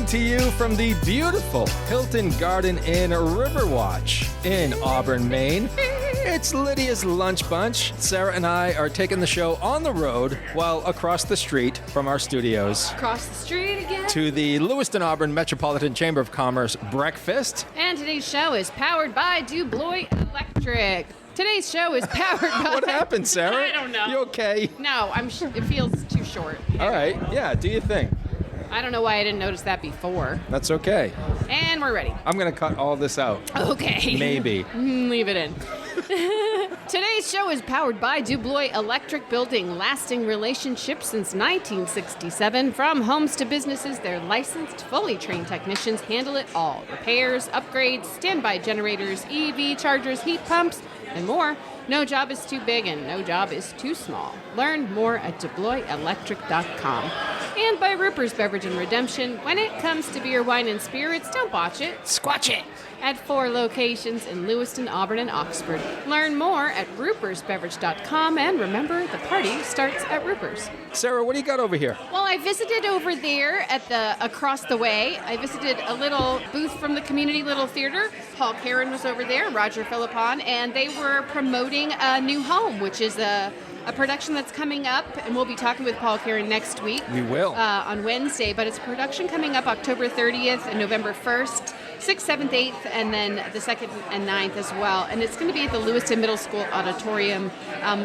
Coming to you from the beautiful Hilton Garden Inn Riverwatch in Auburn, Maine. It's Lydia's Lunch Bunch. Sara and I are taking the show on the road while across the street from our studios. Across the street again. To the Lewiston, Auburn Metropolitan Chamber of Commerce breakfast. And today's show is powered by DuBlois Electric. Today's show is powered by... What happened, Sara? I don't know. You okay? No, it feels too short. All right. Yeah, do you think? I don't know why I didn't notice that before. That's okay. And we're ready. I'm going to cut all this out. Okay. Maybe. Leave it in. Today's show is powered by DuBlois Electric, building lasting relationships since 1967. From homes to businesses, their licensed, fully trained technicians handle it all. Repairs, upgrades, standby generators, EV chargers, heat pumps, and more. No job is too big and no job is too small. Learn more at DuBloisElectric.com. And by Ruper's Beverage and Redemption. When it comes to beer, wine, and spirits, don't botch it. Squatch it. At 4 locations in Lewiston, Auburn, and Oxford. Learn more at rupersbeverage.com. And remember, the party starts at Ruper's. Sara, what do you got over here? Well, I visited over there at the across the way. I visited a little booth from the Community Little Theater. Paul Karen was over there, Roger Philippon, and they were promoting A New Home, which is a production that's coming up, and we'll be talking with Paul Karen next week. We will. On Wednesday, but it's a production coming up October 30th and November 1st, 6th, 7th, 8th, and then the 2nd and 9th as well. And it's going to be at the Lewiston Middle School Auditorium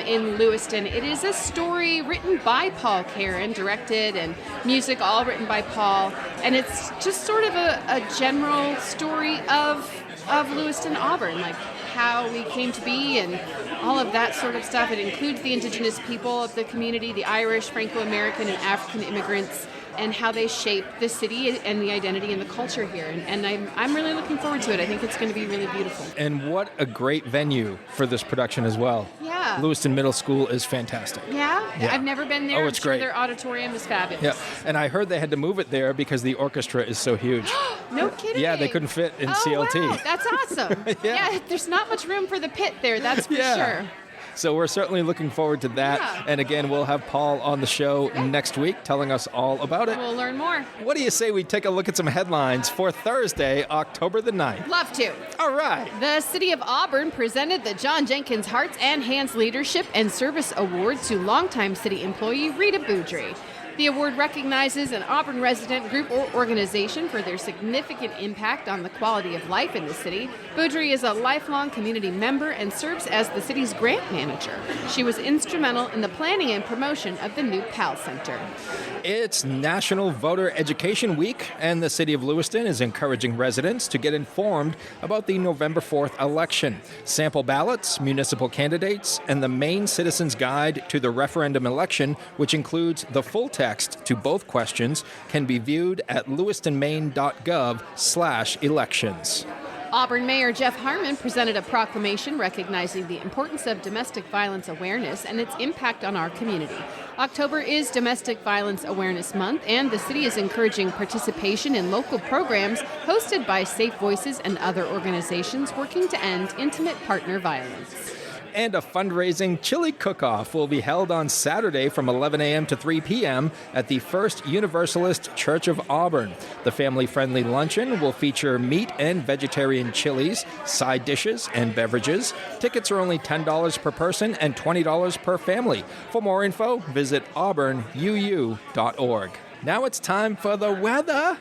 in Lewiston. It is a story written by Paul Karen, directed, and music all written by Paul. And it's just sort of a general story of Lewiston, Auburn, like how we came to be and all of that sort of stuff. It includes the indigenous people of the community, the Irish, Franco-American, and African immigrants, and how they shape the city and the identity and the culture here. And I'm really looking forward to it. I think it's going to be really beautiful. And what a great venue for this production as well. Yeah. Lewiston Middle School is fantastic. Yeah? I've never been there. Oh, it's I'm sure great. Their auditorium is fabulous. Yeah, and I heard they had to move it there because the orchestra is so huge. No kidding. Yeah, they couldn't fit in Oh, CLT. wow. That's awesome. Yeah. There's not much room for the pit there, that's for sure. So we're certainly looking forward to that. Yeah. And again, we'll have Paul on the show next week telling us all about it. We'll learn more. What do you say we take a look at some headlines for Thursday, October the 9th? Love to. All right. The City of Auburn presented the John Jenkins Hearts and Hands Leadership and Service Award to longtime city employee Rita Boudry. The award recognizes an Auburn resident group or organization for their significant impact on the quality of life in the city. Boudry is a lifelong community member and serves as the city's grant manager. She was instrumental in the planning and promotion of the new PAL Center. It's National Voter Education Week, and the City of Lewiston is encouraging residents to get informed about the November 4th election. Sample ballots, municipal candidates, and the Maine Citizens Guide to the referendum election, which includes the full text to both questions, can be viewed at lewistonmaine.gov/elections. Auburn Mayor Jeff Harmon presented a proclamation recognizing the importance of domestic violence awareness and its impact on our community. October is Domestic Violence Awareness Month, and the city is encouraging participation in local programs hosted by Safe Voices and other organizations working to end intimate partner violence. And a fundraising chili cook-off will be held on Saturday from 11 a.m. to 3 p.m. at the First Universalist Church of Auburn. The family-friendly luncheon will feature meat and vegetarian chilies, side dishes, and beverages. Tickets are only $10 per person and $20 per family. For more info, visit auburnuu.org. Now it's time for the weather.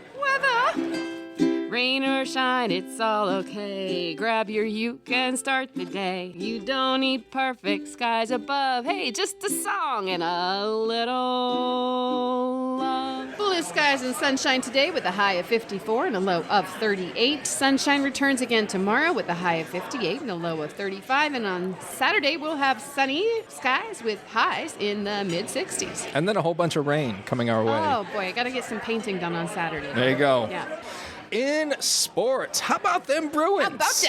Rain or shine, it's all okay. Grab your uke and start the day. You don't need perfect skies above. Hey, just a song and a little love. Blue skies and sunshine today with a high of 54 and a low of 38. Sunshine returns again tomorrow with a high of 58 and a low of 35. And on Saturday, we'll have sunny skies with highs in the mid-60s. And then a whole bunch of rain coming our way. Oh, boy, I got to get some painting done on Saturday. There you go. Yeah. In sports, how about them Bruins?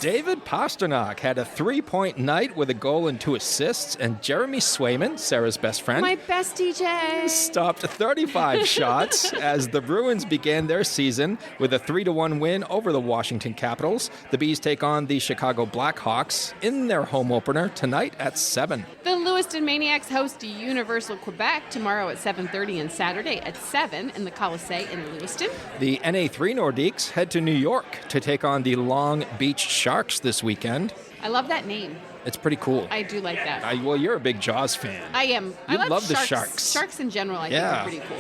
David Pasternak had a 3-point night with a goal and 2 assists, and Jeremy Swayman, Sarah's best friend, my best DJ, stopped 35 shots as the Bruins began their season with a 3-1 win over the Washington Capitals. The Bees take on the Chicago Blackhawks in their home opener tonight at 7. The Lewiston Maniacs host Universal Quebec tomorrow at 7:30 and Saturday at 7 in the Colisée in Lewiston. The NA3 Nordiques head to New York to take on the Long Beach Sharks this weekend. I love that name. It's pretty cool. I do like that. Well, you're a big Jaws fan. I am. You I love the sharks. Sharks. Sharks in general, I think, are pretty cool.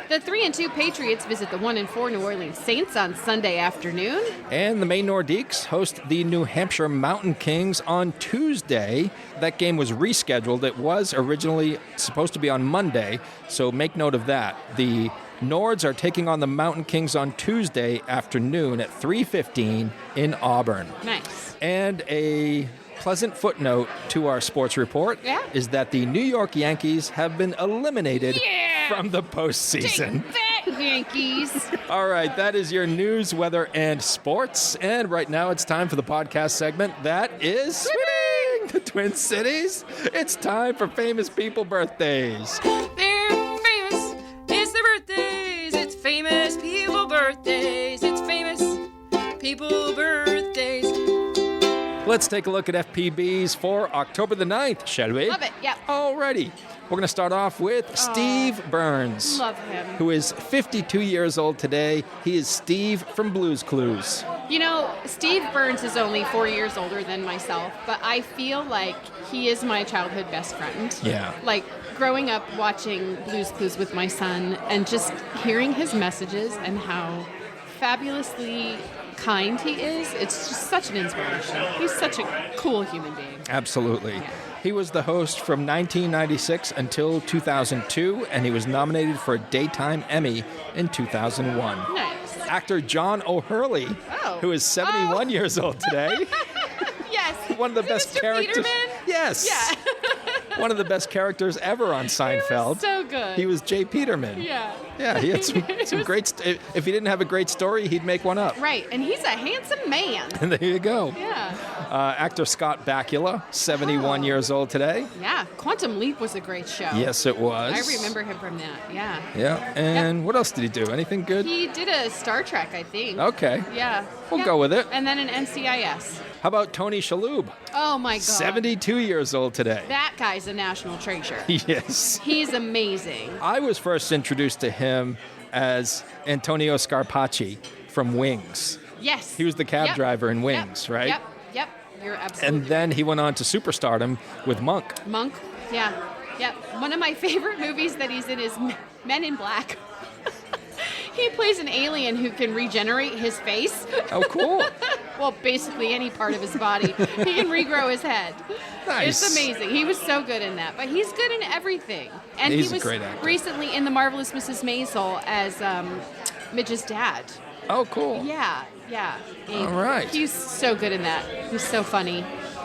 The 3-2 Patriots visit the 1-4 New Orleans Saints on Sunday afternoon. And the Maine Nordiques host the New Hampshire Mountain Kings on Tuesday. That game was rescheduled. It was originally supposed to be on Monday, so make note of that. The Nords are taking on the Mountain Kings on Tuesday afternoon at 3:15 in Auburn. Nice. And a pleasant footnote to our sports report is that the New York Yankees have been eliminated from the postseason. Take that, Yankees. All right, that is your news, weather, and sports. And right now it's time for the podcast segment that is Swimming the Twin Cities. It's time for famous people birthdays. They're famous. It's their birthdays. It's famous people birthdays. It's famous people birthdays. Let's take a look at FPBs for October the 9th, shall we? Love it, yeah. Alrighty. We're going to start off with Steve Burns. Love him. Who is 52 years old today. He is Steve from Blue's Clues. You know, Steve Burns is only 4 years older than myself, but I feel like he is my childhood best friend. Yeah. Like, growing up watching Blue's Clues with my son and just hearing his messages and how fabulously kind he is, it's just such an inspiration. He's such a cool human being. Absolutely. Yeah. He was the host from 1996 until 2002, and he was nominated for a Daytime Emmy in 2001. Nice. Actor John O'Hurley, who is 71 years old today. Yes. One of the Is it best Mr. characters. Peterman? Yes. Yeah. One of the best characters ever on Seinfeld. So good. He was Jay Peterman. Yeah. Yeah, he had some great... If he didn't have a great story, he'd make one up. Right, and he's a handsome man. And there you go. Yeah. Actor Scott Bakula, 71 years old today. Yeah, Quantum Leap was a great show. Yes, it was. I remember him from that, yeah. Yeah, and what else did he do? Anything good? He did a Star Trek, I think. Okay. Yeah. We'll go with it. And then an NCIS. How about Tony Shalhoub? Oh, my God. 72 years old today. That guy's a national treasure. Yes. He's amazing. I was first introduced to him as Antonio Scarpacci from Wings. Yes. He was the cab driver in Wings, right? Yep. You're absolutely And then he went on to superstardom with Monk. Monk, yeah. One of my favorite movies that he's in is Men in Black. He plays an alien who can regenerate his face. Oh, cool. Well, basically any part of his body. He can regrow his head. Nice. It's amazing. He was so good in that. But he's good in everything. And He's he a was great actor. recently in The Marvelous Mrs. Maisel as Midge's dad. Oh, cool. Yeah. All right. He's so good in that. He's so funny.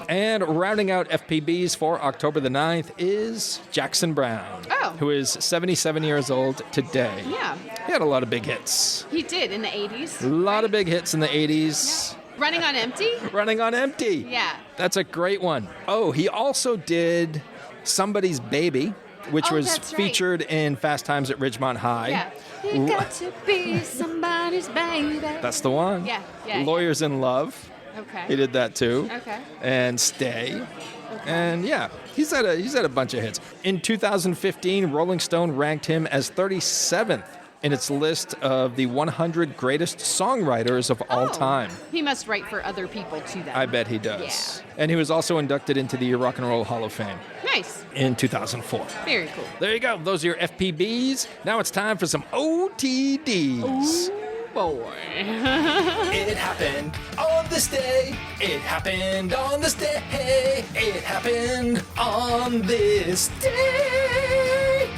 And rounding out FPBs for October the 9th is Jackson Brown, who is 77 years old today. Yeah. He had a lot of big hits. He did in the 80s. A lot of big hits in the 80s. Yeah. Running on Empty? Running on Empty. Yeah. That's a great one. Oh, he also did Somebody's Baby, which was that's right. featured in Fast Times at Ridgemont High. Yeah. You got to be somebody's baby. That's the one. Yeah. Lawyers in Love. Okay. He did that too. Okay. And Stay. Okay. And yeah, he's had a bunch of hits. In 2015, Rolling Stone ranked him as 37th in its list of the 100 greatest songwriters of all time. He must write for other people too, then. I bet he does. Yeah. And he was also inducted into the Rock and Roll Hall of Fame Nice. in 2004. Very cool. There you go. Those are your FPBs. Now it's time for some OTDs. Boy. It happened on this day. It happened on this day. It happened on this day.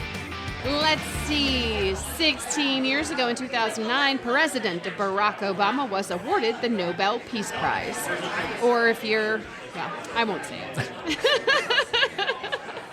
Let's see. 16 years ago in 2009, President Barack Obama was awarded the Nobel Peace Prize. Or if you're, well, I won't say it.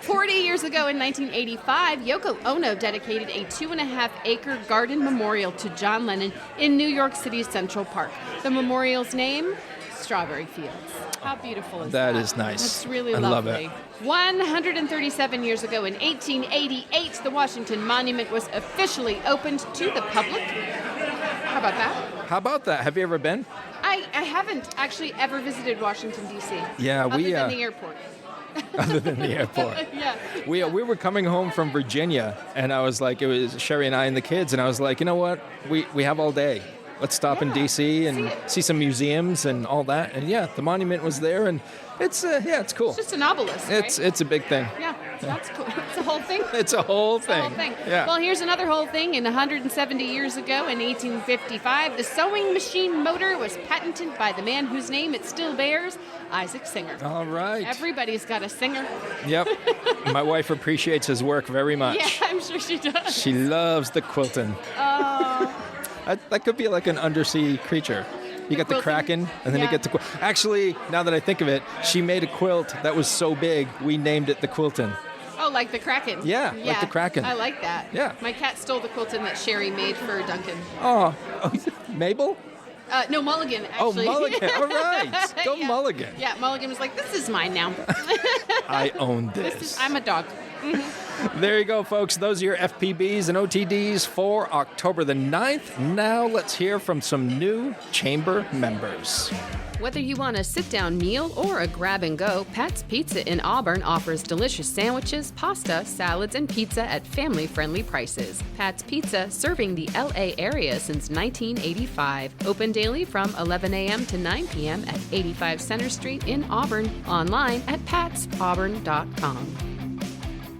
40 years ago in 1985, Yoko Ono dedicated a 2.5-acre garden memorial to John Lennon in New York City's Central Park. The memorial's name? Strawberry Fields. How beautiful is that? That is nice. That's really I love lovely. it. 137 years ago in 1888, the Washington Monument was officially opened to the public. How about that? How about that? Have you ever been? I haven't actually ever visited Washington, D.C. Yeah, other we than the airport. other than the airport. Yeah. We were coming home from Virginia, and I was like, it was Sherry and I and the kids, and I was like, you know what? We have all day. Let's stop in D.C. and see some museums and all that. And yeah, the monument was there, and it's cool. It's just an obelisk, right? It's a big thing. Yeah, that's cool. It's a whole thing. It's a whole thing. Whole thing. Yeah. Well, here's another whole thing. In 170 years ago, in 1855, the sewing machine motor was patented by the man whose name it still bears, Isaac Singer. All right. Everybody's got a Singer. Yep. My wife appreciates his work very much. Yeah, I'm sure she does. She loves the quilting. Oh. That could be like an undersea creature. You got the quilting? Kraken, and then you Yeah. get the quilt. Actually, now that I think of it, she made a quilt that was so big, we named it the Quiltin. Oh, like the Kraken. Yeah, like the Kraken. I like that. Yeah. My cat stole the Quiltin that Sherry made for Duncan. Oh, Mabel? No, Mulligan, actually. Oh, Mulligan. All right. Go Yeah. Mulligan. Yeah, Mulligan was like, this is mine now. I own this. I'm a dog. There you go, folks. Those are your FPBs and OTDs for October the 9th. Now let's hear from some new chamber members. Whether you want a sit-down meal or a grab-and-go, Pat's Pizza in Auburn offers delicious sandwiches, pasta, salads, and pizza at family-friendly prices. Pat's Pizza, serving the LA area since 1985. Open daily from 11 a.m. to 9 p.m. at 85 Center Street in Auburn. Online at patsauburn.com.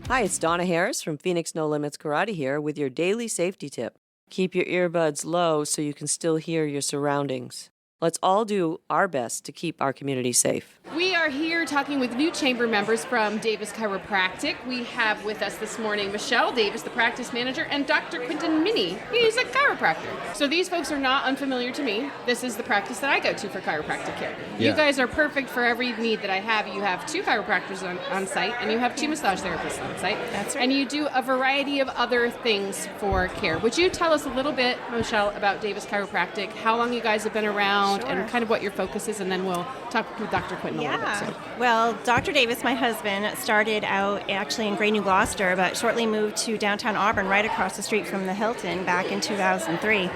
Hi, it's Donna Harris from Phoenix No Limits Karate here with your daily safety tip. Keep your earbuds low so you can still hear your surroundings. Let's all do our best to keep our community safe. We are here talking with new chamber members from Davis Chiropractic. We have with us this morning Michelle Davis, the practice manager, and Dr. Quintin Minni. He's a chiropractor. So these folks are not unfamiliar to me. This is the practice that I go to for chiropractic care. Yeah. You guys are perfect for every need that I have. You have 2 chiropractors on site, and you have 2 massage therapists on site. That's right. And you do a variety of other things for care. Would you tell us a little bit, Michelle, about Davis Chiropractic, how long you guys have been around, Sure. and kind of what your focus is, and then we'll talk with Dr. Quintin a little bit. So. Well, Dr. Davis, my husband, started out actually in Great New Gloucester, but shortly moved to downtown Auburn, right across the street from the Hilton, back in 2003.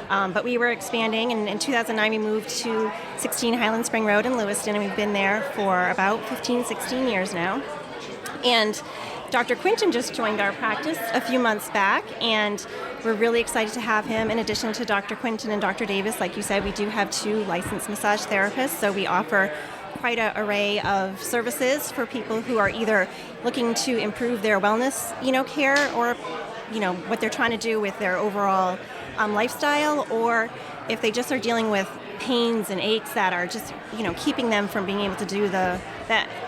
But we were expanding, and in 2009 we moved to 16 Highland Spring Road in Lewiston, and we've been there for about 15, 16 years now. And Dr. Quintin just joined our practice a few months back, and we're really excited to have him. In addition to Dr. Quintin and Dr. Davis, like you said, we do have 2 licensed massage therapists, so we offer quite an array of services for people who are either looking to improve their wellness, care, or, what they're trying to do with their overall lifestyle, or if they just are dealing with pains and aches that are just, keeping them from being able to do that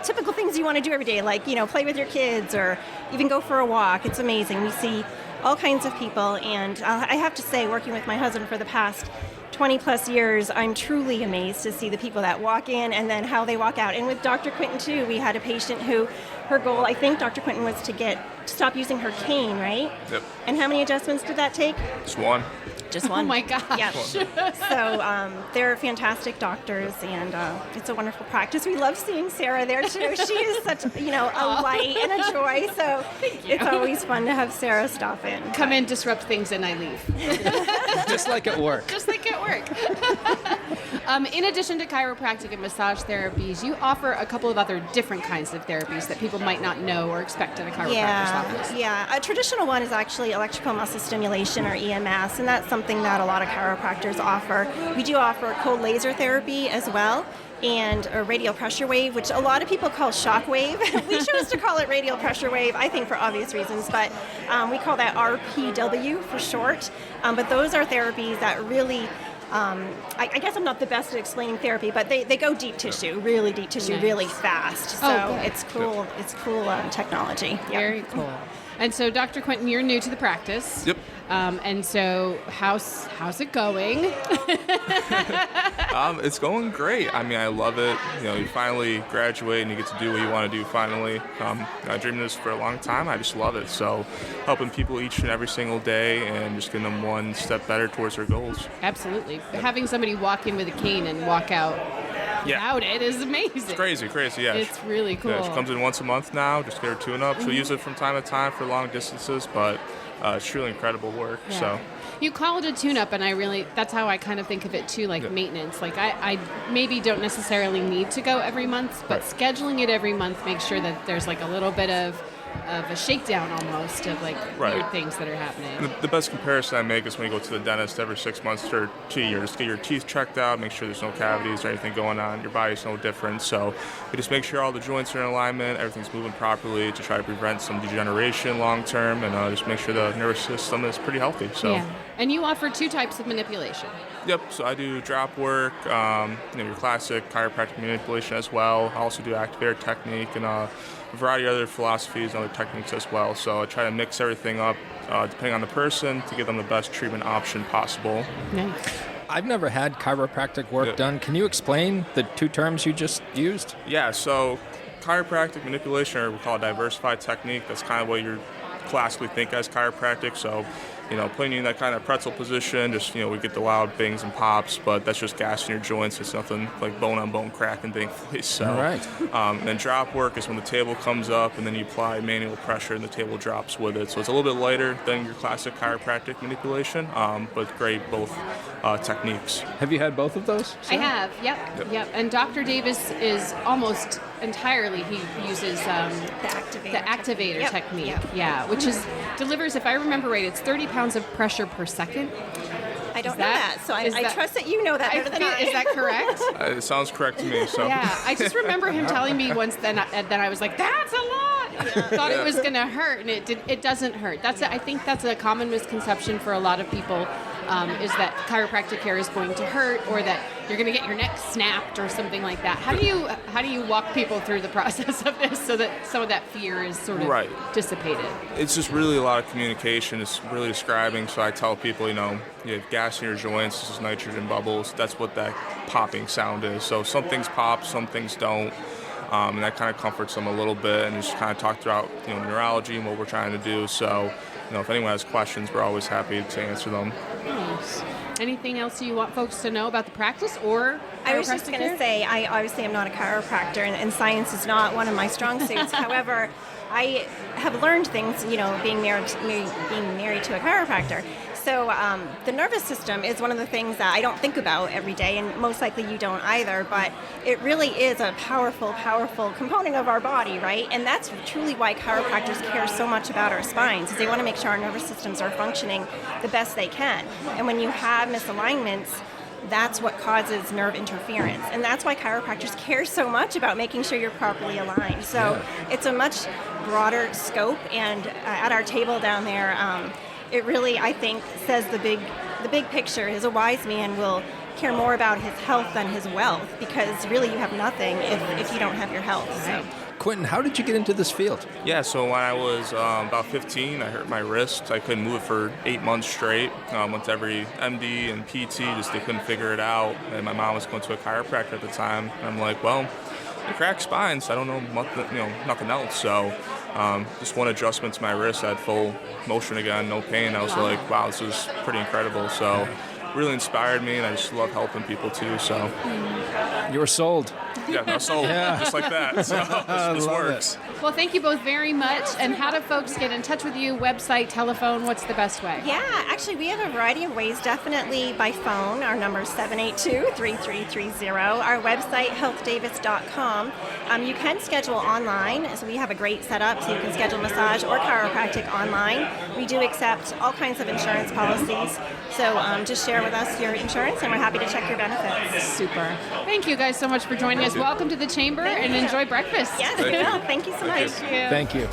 typical things you want to do every day, like, play with your kids or even go for a walk. It's amazing. We see all kinds of people, and I have to say, working with my husband for the past 20 plus years, I'm truly amazed to see the people that walk in and then how they walk out. And with Dr. Quintin too, we had a patient who, her goal, I think Dr. Quintin, was to stop using her cane, right? Yep. And how many adjustments did that take? Just one. Just one. Oh my gosh. Yeah. So they're fantastic doctors, and it's a wonderful practice. We love seeing Sara there too. She is such, a light and a joy. So it's always fun to have Sara stop in. Come in, disrupt things, and I leave. Just like at work. Just like at work. In addition to chiropractic and massage therapies, you offer a couple of other different kinds of therapies that people might not know or expect at a chiropractor's office. Yeah. A traditional one is actually electrical muscle stimulation, or EMS, and that's something that a lot of chiropractors offer. We do offer cold laser therapy as well, and a radial pressure wave, which a lot of people call shock wave. We chose to call it radial pressure wave, I think for obvious reasons, but we call that RPW for short. But those are therapies that really, I guess I'm not the best at explaining therapy, but they go deep tissue, really deep tissue, Nice. really fast. So good. it's cool. It's cool technology. Yep. Very cool. And so, Dr. Quintin, you're new to the practice. Yep. And so, how's it going? It's going great. I mean, I love it. You finally graduate and you get to do what you want to do finally. I dreamed this for a long time. I just love it. So helping people each and every single day and just getting them one step better towards their goals. Absolutely. Having somebody walk in with a cane and walk out without it is amazing. It's crazy, yeah. It's really cool. Yeah, she comes in once a month now, just get her tune-up. She'll use it from time to time for long distances, but it's truly incredible work. Yeah. So. You call it a tune-up, and that's how I kind of think of it too, like maintenance. Like I maybe don't necessarily need to go every month, but scheduling it every month makes sure that there's like a little bit of a shakedown almost of like weird things that are happening. The best comparison I make is when you go to the dentist every 6 months or 2 years, get your teeth checked out, make sure there's no cavities or anything going on. Your body's no different. So we just make sure all the joints are in alignment, everything's moving properly to try to prevent some degeneration long term, and just make sure the nervous system is pretty healthy. So. Yeah. And you offer 2 types of manipulation. Yep, so I do drop work, your classic chiropractic manipulation as well. I also do activator technique and a variety of other philosophies and other techniques as well. So I try to mix everything up depending on the person to give them the best treatment option possible. Nice. I've never had chiropractic work done. Can you explain the 2 terms you just used? Yeah, so chiropractic manipulation, or we call it diversified technique, that's kind of what you classically think as chiropractic. So putting you in that kind of pretzel position, just, we get the loud bangs and pops, but that's just gas in your joints. It's nothing like bone-on-bone cracking, thankfully. So, all right. And then drop work is when the table comes up, and then you apply manual pressure, and the table drops with it. So it's a little bit lighter than your classic chiropractic manipulation, but great both techniques. Have you had both of those, I Sarah? have, yep. And Dr. Davis is almost entirely, he uses the activator technique, which delivers, if I remember right, it's 30 pounds of pressure per second. I don't know that, so I trust that you know that better than I. Is that correct? It sounds correct to me. So. Yeah, I just remember him telling me once. Then I was like, "That's a lot." Thought it was gonna hurt, and it doesn't hurt. I think that's a common misconception for a lot of people. Is that chiropractic care is going to hurt, or that you're going to get your neck snapped or something like that. How do you walk people through the process of this so that some of that fear is sort of dissipated? It's just really a lot of communication. It's really describing. So I tell people, you have gas in your joints. This is nitrogen bubbles. That's what that popping sound is. So some things pop, some things don't. And that kind of comforts them a little bit, and just kind of talk throughout, neurology and what we're trying to do. So, if anyone has questions, we're always happy to answer them. Nice. Anything else you want folks to know about the practice or I was just going to say, I obviously am not a chiropractor, and science is not one of my strong suits. However, I have learned things, being married to a chiropractor. So the nervous system is one of the things that I don't think about every day, and most likely you don't either, but it really is a powerful, powerful component of our body, right? And that's truly why chiropractors care so much about our spines, is they want to make sure our nervous systems are functioning the best they can. And when you have misalignments, that's what causes nerve interference. And that's why chiropractors care so much about making sure you're properly aligned. So it's a much broader scope, and at our table down there, it really, I think, says the big picture is a wise man will care more about his health than his wealth, because really you have nothing if you don't have your health. So. Quintin, how did you get into this field? Yeah, so when I was about 15, I hurt my wrist. I couldn't move it for 8 months straight. Went to every MD and PT, they couldn't figure it out. And my mom was going to a chiropractor at the time. And I'm like, well, you crack spines. I don't know nothing else. So just one adjustment to my wrist, I had full motion again, no pain. I was like, wow, this is pretty incredible. So really inspired me, and I just love helping people too. So you were sold. Yeah, I sold just like that. So this works. Well, thank you both very much. And how do folks get in touch with you? Website, telephone, what's the best way? Yeah, actually, we have a variety of ways. Definitely by phone. Our number is 782-3330. Our website, healthdavis.com. You can schedule online. So we have a great setup, so you can schedule massage or chiropractic online. We do accept all kinds of insurance policies. So just share with us your insurance, and we're happy to check your benefits. Super. Thank you guys so much for joining us. Welcome to the Chamber, and enjoy breakfast. Yes, we will. Thank you so much. Thank you.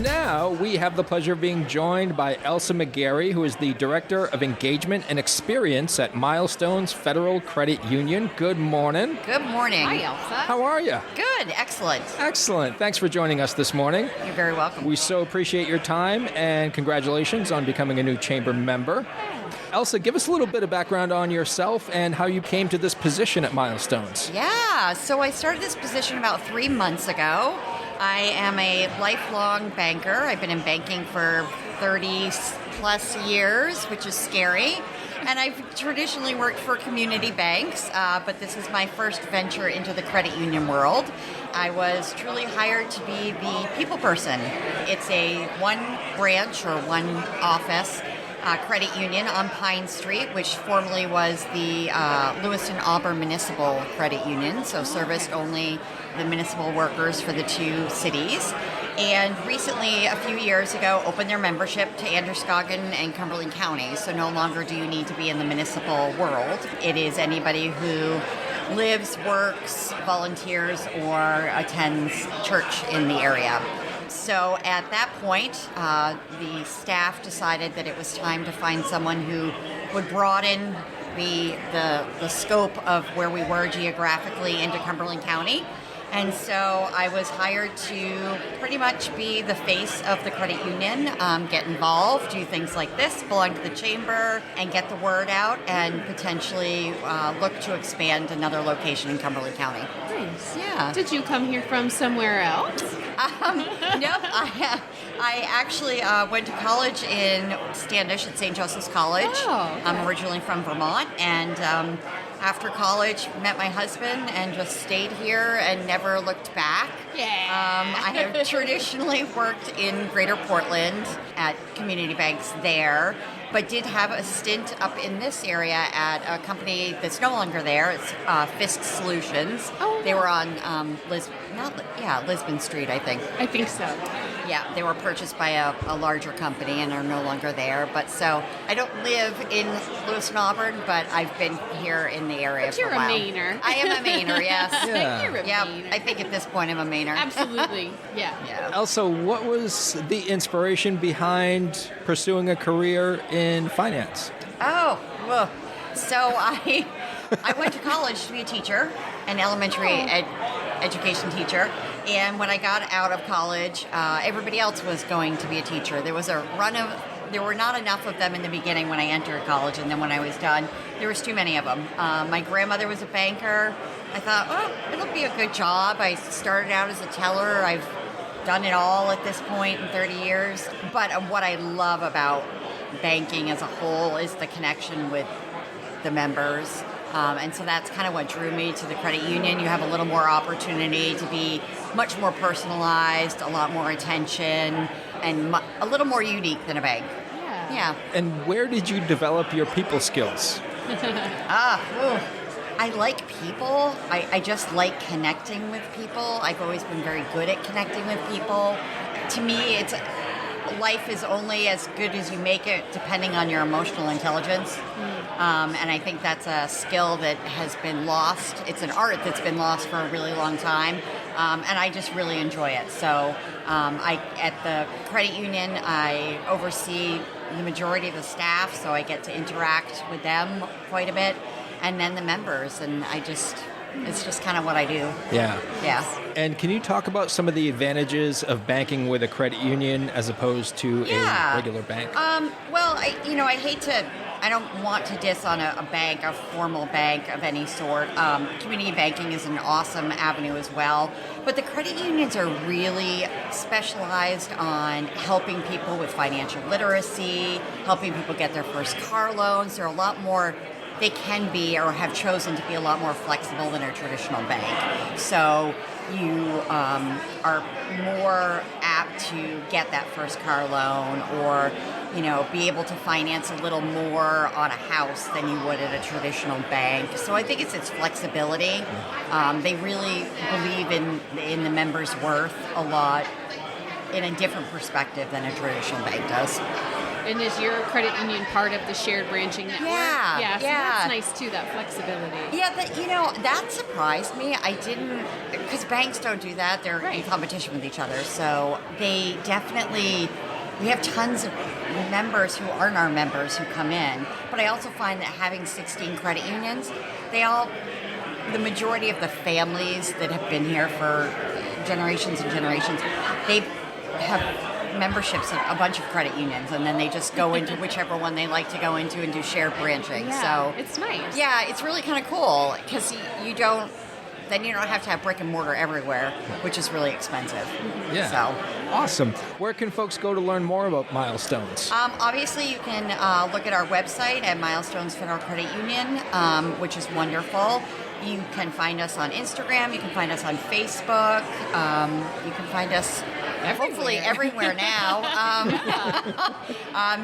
Now we have the pleasure of being joined by Elsa McGary, who is the Director of Engagement and Experience at Milestones Federal Credit Union. Good morning. Good morning. Hi, Elsa. How are you? Good. Excellent. Excellent. Thanks for joining us this morning. You're very welcome. We so appreciate your time, and congratulations on becoming a new Chamber member. Elsa, give us a little bit of background on yourself and how you came to this position at Milestones. Yeah, so I started this position about 3 months ago. I am a lifelong banker. I've been in banking for 30 plus years, which is scary. And I've traditionally worked for community banks, but this is my first venture into the credit union world. I was truly hired to be the people person. It's a one branch or one office credit union on Pine Street, which formerly was the Lewiston Auburn Municipal Credit Union, so serviced only the municipal workers for the two cities. And recently, a few years ago, opened their membership to Androscoggin and Cumberland County, so no longer do you need to be in the municipal world. It is anybody who lives, works, volunteers, or attends church in the area. So at that point, the staff decided that it was time to find someone who would broaden the scope of where we were geographically into Cumberland County. And so I was hired to pretty much be the face of the credit union, get involved, do things like this, belong to the chamber, and get the word out, and potentially look to expand another location in Cumberland County. Nice. Yeah. Did you come here from somewhere else? Nope. I actually went to college in Standish at St. Joseph's College. Oh, okay. I'm originally from Vermont, and after college, met my husband and just stayed here and never looked back. Yeah. I have traditionally worked in Greater Portland at community banks there, but did have a stint up in this area at a company that's no longer there. It's Fisk Solutions. Oh, They were on Lisbon Street, I think. I think so. Yeah, they were purchased by a larger company and are no longer there. But so I don't live in Lewiston, Auburn, but I've been here in the area But for you're a while. a Mainer. I am a Mainer, yes. Yeah. You're a Yeah, Mainer. I think at this point I'm a Mainer. Absolutely. Yeah. Yeah. Elsa, what was the inspiration behind pursuing a career in finance? Oh, well, so I went to college to be a teacher, an elementary education teacher. And when I got out of college, everybody else was going to be a teacher. There was there were not enough of them in the beginning when I entered college, and then when I was done, there was too many of them. My grandmother was a banker. I thought, oh, it'll be a good job. I started out as a teller. I've done it all at this point in 30 years. But what I love about banking as a whole is the connection with the members. And so that's kind of what drew me to the credit union. You have a little more opportunity to be much more personalized, a lot more attention, and a little more unique than a bank. Yeah. And where did you develop your people skills? I like people. I just like connecting with people. I've always been very good at connecting with people. To me, life is only as good as you make it, depending on your emotional intelligence. And I think that's a skill that has been lost. It's an art that's been lost for a really long time. And I just really enjoy it. So at the credit union, I oversee the majority of the staff, so I get to interact with them quite a bit. And then the members, and it's just kind of what I do. Yeah. Yeah. And can you talk about some of the advantages of banking with a credit union as opposed to a regular bank? Well, I don't want to diss on a bank, a formal bank of any sort. Community banking is an awesome avenue as well. But the credit unions are really specialized on helping people with financial literacy, helping people get their first car loans. They're a lot more, they can be or have chosen to be a lot more flexible than a traditional bank. So you are more apt to get that first car loan or be able to finance a little more on a house than you would at a traditional bank. So I think it's its flexibility. They really believe in the member's worth a lot in a different perspective than a traditional bank does. And is your credit union part of the shared branching network? Yeah, So that's nice too, that flexibility. Yeah, that surprised me. I didn't, because banks don't do that. They're in competition with each other. So they definitely, we have tons of members who aren't our members who come in. But I also find that having 16 credit unions, the majority of the families that have been here for generations and generations, they have memberships of a bunch of credit unions, and then they just go into whichever one they like to go into and do shared branching. Yeah, So it's nice. Yeah, it's really kind of cool because you don't then you don't have to have brick and mortar everywhere, which is really expensive. Yeah. So. Awesome. Where can folks go to learn more about Milestones? Obviously, you can look at our website at Milestones Federal Credit Union, which is wonderful. You can find us on Instagram. You can find us on Facebook. You can find us hopefully everywhere now.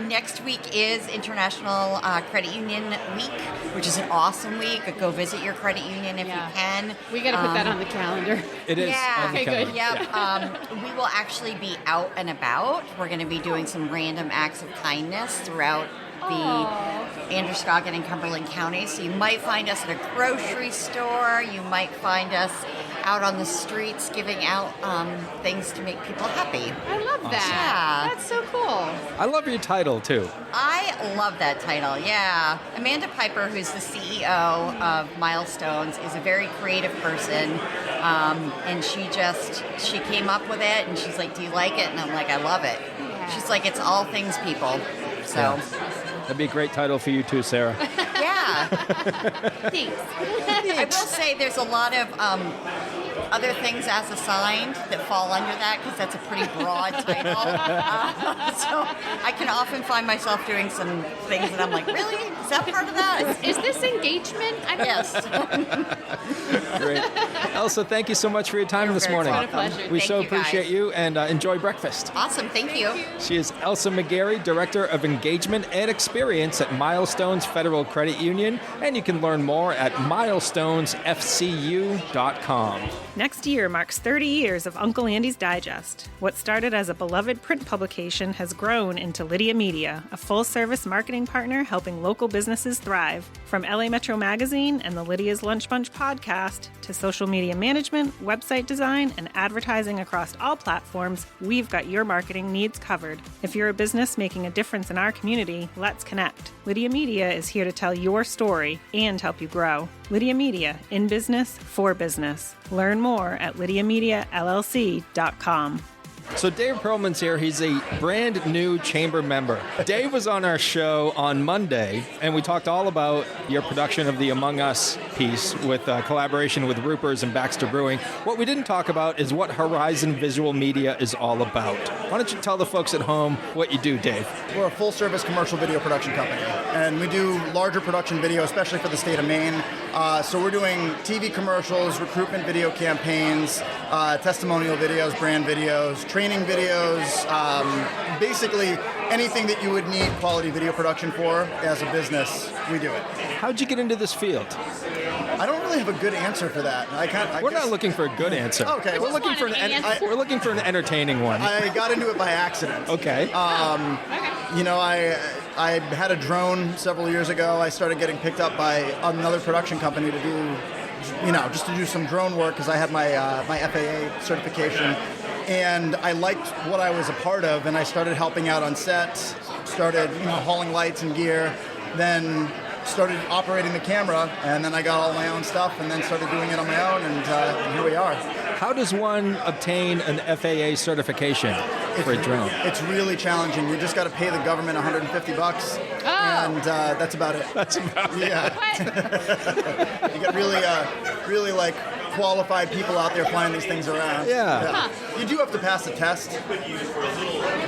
Next week is International Credit Union Week, which is an awesome week. Go visit your credit union if you can. We got to put that on the calendar. It is. Yeah. On the calendar. Yep. We will actually be out and about. We're going to be doing some random acts of kindness throughout the Androscoggin and Cumberland counties. So you might find us at a grocery store. You might find us out on the streets giving out things to make people happy. I love that. Yeah. That's so cool. I love your title, too. I love that title, yeah. Amanda Piper, who's the CEO of Milestones, is a very creative person. And she came up with it, and she's like, do you like it? And I'm like, I love it. Yeah. She's like, it's all things people. So, That'd be a great title for you, too, Sarah. yeah. Thanks. I will say there's a lot of other things as assigned that fall under that because that's a pretty broad title. So I can often find myself doing some things that I'm like, really? Is that part of that? Is this engagement? Yes. Great. Elsa, thank you so much for your time this morning. It's been a pleasure. We Thank so you, guys. appreciate you, and enjoy breakfast. Awesome. Thank you. She is Elsa McGary, Director of Engagement and Experience at Milestones Federal Credit Union, and you can learn more at milestonesfcu.com. Next year marks 30 years of Uncle Andy's Digest. What started as a beloved print publication has grown into Lydia Media, a full-service marketing partner helping local businesses thrive. From LA Metro Magazine and the Lydia's Lunch Bunch podcast to social media management, website design, and advertising across all platforms, we've got your marketing needs covered. If you're a business making a difference in our community, let's connect. Lydia Media is here to tell your story and help you grow. Lydia Media, in business, for business. Learn more at lydiamediallc.com. So Dave Perlman's here. He's a brand new chamber member. Dave was on our show on Monday, and we talked all about your production of the Among Us piece with collaboration with Ruper's and Baxter Brewing. What we didn't talk about is what Horizon Visual Media is all about. Why don't you tell the folks at home what you do, Dave? We're a full-service commercial video production company, and we do larger production video, especially for the state of Maine. So we're doing TV commercials, recruitment video campaigns, testimonial videos, brand videos, training videos, basically anything that you would need quality video production for as a business, we do it. How'd you get into this field? I don't really have a good answer for that. We're not looking for a good answer. Okay, We're looking for we're looking for an entertaining one. I got into it by accident. Okay. You know, I had a drone several years ago. I started getting picked up by another production company to do, just to do some drone work because I had my FAA certification. And I liked what I was a part of, and I started helping out on sets, started hauling lights and gear, then started operating the camera, and then I got all my own stuff, and then started doing it on my own, and here we are. How does one obtain an FAA certification for a drone? It's really challenging. You just got to pay the government $150, and that's about it. That's about it. Yeah. You got really like qualified people out there flying these things around. Yeah. You do have to pass a test,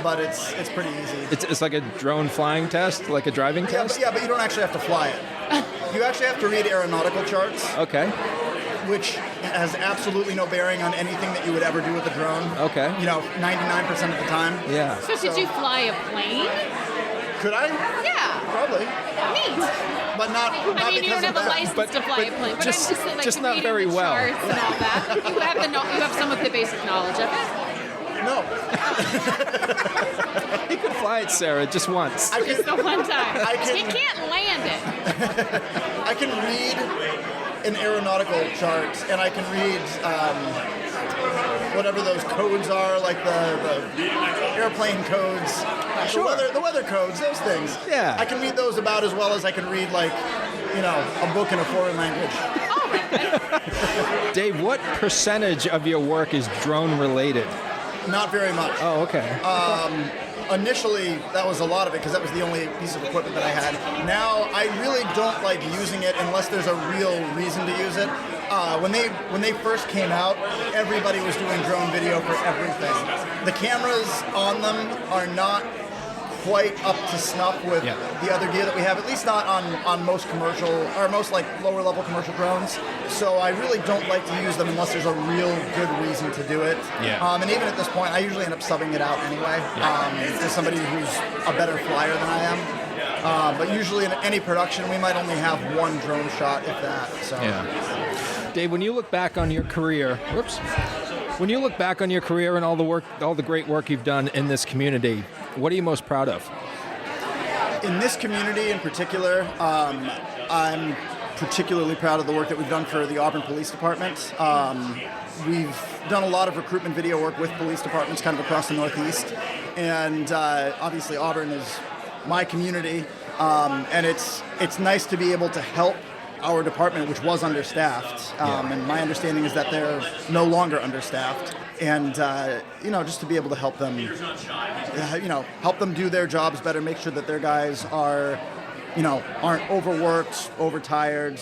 but it's pretty easy. It's like a drone flying test, like a driving test? But you don't actually have to fly it. You actually have to read aeronautical charts. Okay. Which has absolutely no bearing on anything that you would ever do with a drone. Okay. 99% of the time. Yeah. So could you fly a plane? Could I? Yeah. Probably. Neat. But not I mean, you don't have a license to fly a plane, but just- I'm just saying, like, just not reading very the well. charts and all that. You have some of the basic knowledge of it. No. He could fly it, Sarah, just once. Just the one time. can- He can't land it. I can read an aeronautical chart, and I can read whatever those codes are, like the airplane codes, Sure. the weather codes, those things. Yeah. I can read those about as well as I can read, like, a book in a foreign language. Dave, what percentage of your work is drone related? Not very much. Oh, okay. initially, that was a lot of it because that was the only piece of equipment that I had. Now, I really don't like using it unless there's a real reason to use it. When they first came out, everybody was doing drone video for everything. The cameras on them are not quite up to snuff with the other gear that we have, at least not on most commercial, or most like lower level commercial drones. So I really don't like to use them unless there's a real good reason to do it. And even at this point, I usually end up subbing it out anyway to somebody who's a better flyer than I am. But usually in any production, we might only have one drone shot, if that. So. Dave, when you look back on your career, when you look back on your career and all the great work you've done in this community, what are you most proud of? In this community in particular, I'm particularly proud of the work that we've done for the Auburn Police Department. We've done a lot of recruitment video work with police departments kind of across the Northeast. And obviously Auburn is my community. And it's nice to be able to help our department, which was understaffed. And my understanding is that they're no longer understaffed. And, just to be able to help them, help them do their jobs better, make sure that their guys are, aren't overworked, overtired,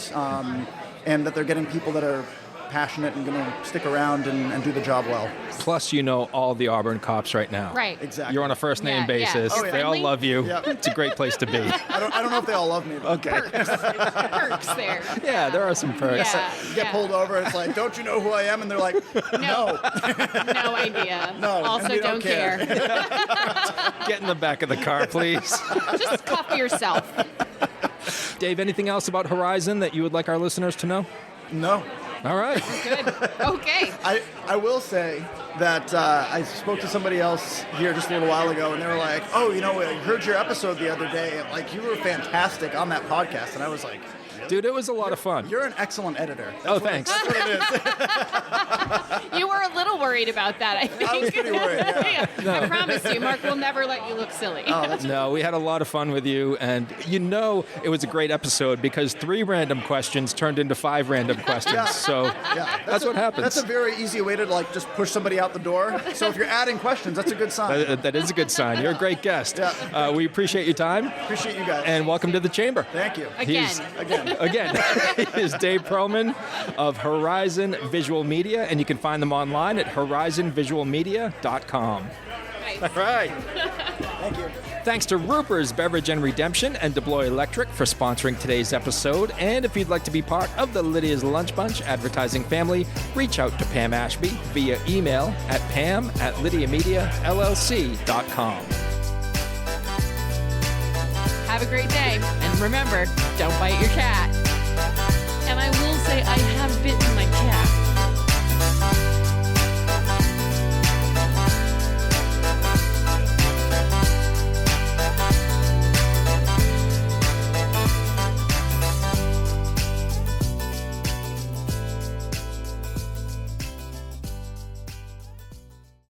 and that they're getting people that are passionate and going to stick around and do the job well. Plus, all the Auburn cops right now. Right. Exactly. You're on a first-name basis. Oh, yeah. They all love you. Yep. It's a great place to be. I don't know if they all love me. But Okay. Perks there. Yeah, there are some perks. Yeah. you get pulled over, it's like, don't you know who I am? And they're like, no. No idea. No, Also, and we don't care. Get in the back of the car, please. Just cuff yourself. Dave, anything else about Horizon that you would like our listeners to know? No. All right. Good. Okay. I will say that I spoke to somebody else here just a little while ago, and they were like, oh, I heard your episode the other day. Like, you were fantastic on that podcast. And I was like, Dude, it was a lot of fun. you're an excellent editor. Thanks. That's what it is. You were a little worried about that, I think. I was pretty worried, yeah. I promise you, Mark will never let you look silly. No, we had a lot of fun with you, and it was a great episode because 3 random questions turned into 5 random questions. Yeah. So that's what happens. That's a very easy way to just push somebody out the door. So if you're adding questions, that's a good sign. That is a good sign. You're a great guest. Yeah. We appreciate your time. Appreciate you guys. And welcome to the chamber. Thank you. Again. He is Dave Perlman of Horizon Visual Media, and you can find them online at horizonvisualmedia.com. Nice. All right. Thank you. Thanks to Ruper's Beverage and Redemption and DeBlois Electric for sponsoring today's episode. And if you'd like to be part of the Lydia's Lunch Bunch advertising family, reach out to Pam Ashby via email at pam@lydiamediallc.com. Have a great day. And remember, don't bite your cat. And I will say I have bitten my cat.